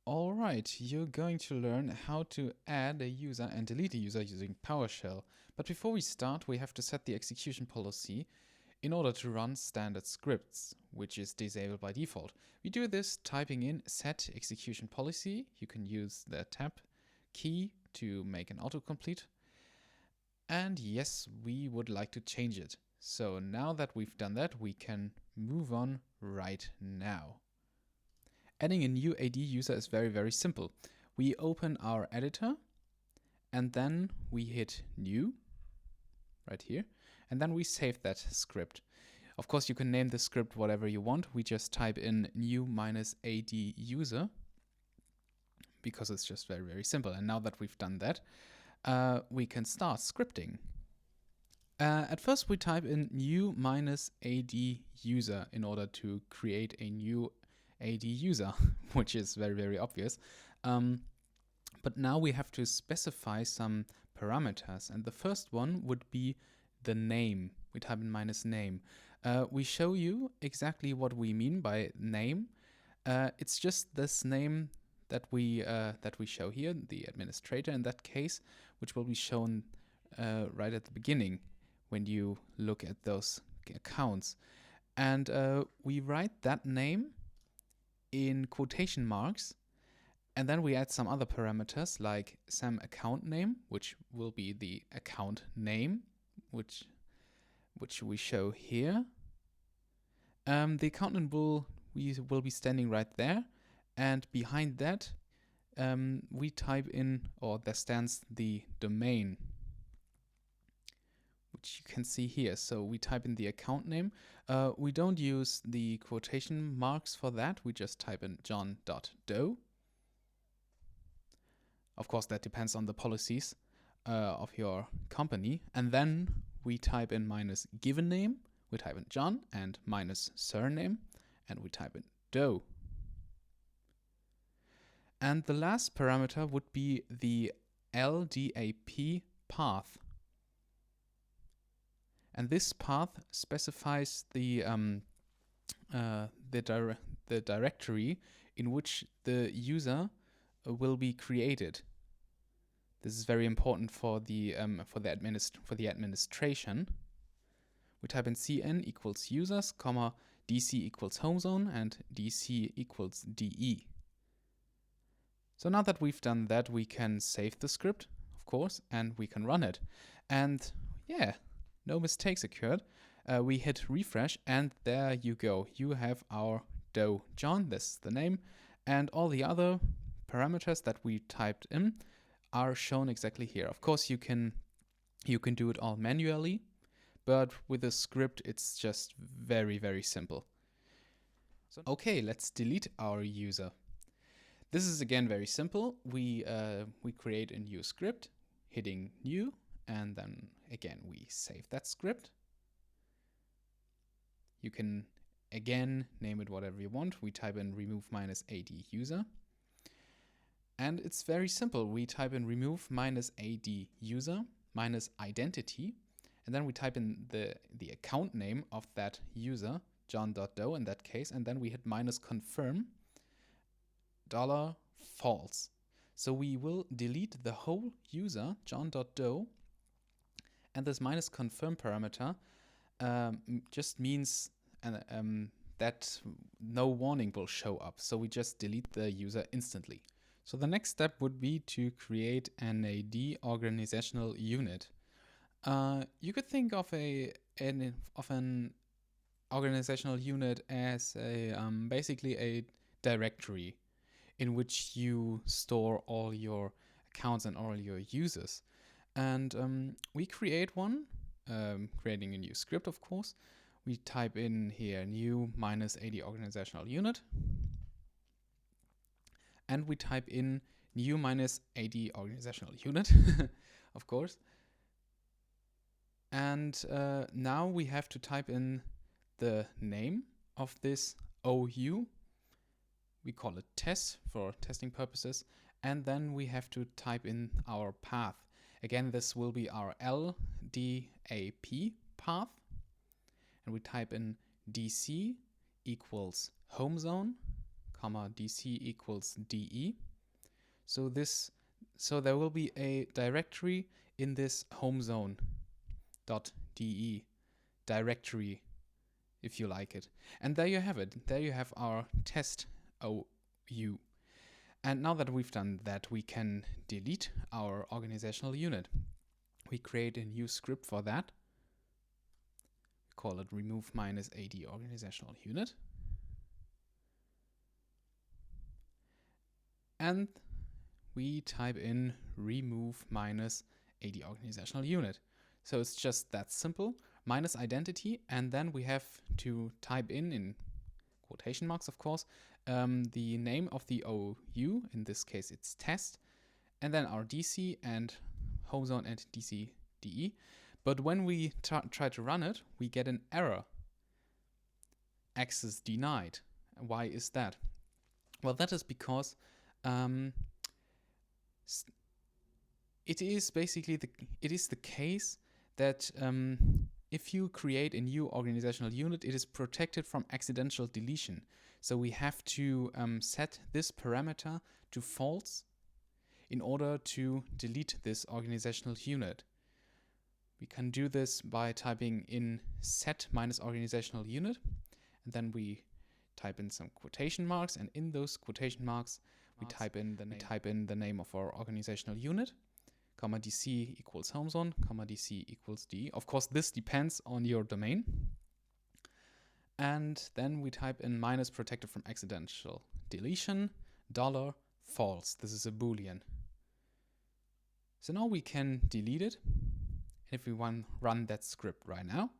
All right, you're going to learn how to add a user and delete a user using PowerShell. But before we start, we have to set the execution policy in order to run standard scripts, which is disabled by default. We do this typing in set execution policy. You can use the tab key to make an autocomplete. And yes, we would like to change it. So now that we've done that, we can move on right now. Adding a new AD user is very simple. We open our editor and then we hit new right here, and then we save that script. Of course, you can name the script whatever you want. We just type in new -AD user because it's just very simple. And now that we've done that, we can start scripting. At first, we type in new -AD user in order to create a new AD user, which is very obvious. But now we have to specify some parameters, and the first one would be the name. We type in -name. We show you exactly what we mean by name. It's just this name that we show here, the administrator in that case, which will be shown right at the beginning when you look at those accounts. And we write that name in quotation marks, and then we add some other parameters like some account name, which will be the account name, which we show here. The account name will be standing right there, and behind that we type in, or there stands the domain, which you can see here. So we type in the account name. We don't use the quotation marks for that. We just type in john.doe. Of course, that depends on the policies of your company. And then we type in -given name. We type in John and -surname, and we type in Doe. And the last parameter would be the LDAP path. And this path specifies the directory in which the user will be created. This is very important for the administration. We type in cn equals users, comma dc equals homezone, and dc equals de. So now that we've done that, we can save the script, of course, and we can run it. And yeah, no mistakes occurred. We hit refresh, and there you go. You have our Doe John, this is the name, and all the other parameters that we typed in are shown exactly here. Of course, you can do it all manually, but with a script, it's just very simple. Okay, let's delete our user. This is again very simple. We create a new script, hitting new, and then again we save that script. You can again name it whatever you want. We type in remove -AD user. And it's very simple. We type in remove -AD user -identity, and then we type in the account name of that user, john.doe in that case, and then we hit -confirm $false. So we will delete the whole user, john.doe, and this -confirm parameter just means that no warning will show up. So we just delete the user instantly. So the next step would be to create an AD organizational unit. You could think of an organizational unit as basically a directory in which you store all your accounts and all your users. And we create one, creating a new script, of course. We type in here new -AD organizational unit. And we type in new -AD organizational unit, of course. And now we have to type in the name of this OU. We call it test for testing purposes. And then we have to type in our path. Again, this will be our LDAP path. And we type in DC equals homezone, comma DC equals DE. So there will be a directory in this home zone .de directory, if you like it. And there you have it. There you have our test OU. And now that we've done that, we can delete our organizational unit. We create a new script for that. We call it remove -AD organizational unit. And we type in remove -AD organizational unit. So it's just that simple, minus identity, and then we have to type in quotation marks, of course, the name of the OU, in this case it's test, and then our DC and home zone and DC DE. But when we try to run it, we get an error. Access denied. Why is that? Well, that is because it is the case that if you create a new organizational unit, it is protected from accidental deletion. So we have to set this parameter to false in order to delete this organizational unit. We can do this by typing in set -organizational unit, and then we type in some quotation marks, and in those quotation marks we type in the name of our organizational unit, comma DC equals home zone, comma DC equals D. Of course, this depends on your domain. And then we type in minus protected from accidental deletion, $false. This is a Boolean. So now we can delete it. And if we run that script right now,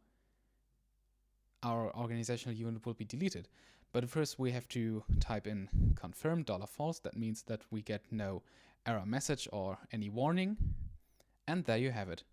our organizational unit will be deleted. But first we have to type in confirm $false. That means that we get no error message or any warning. And there you have it.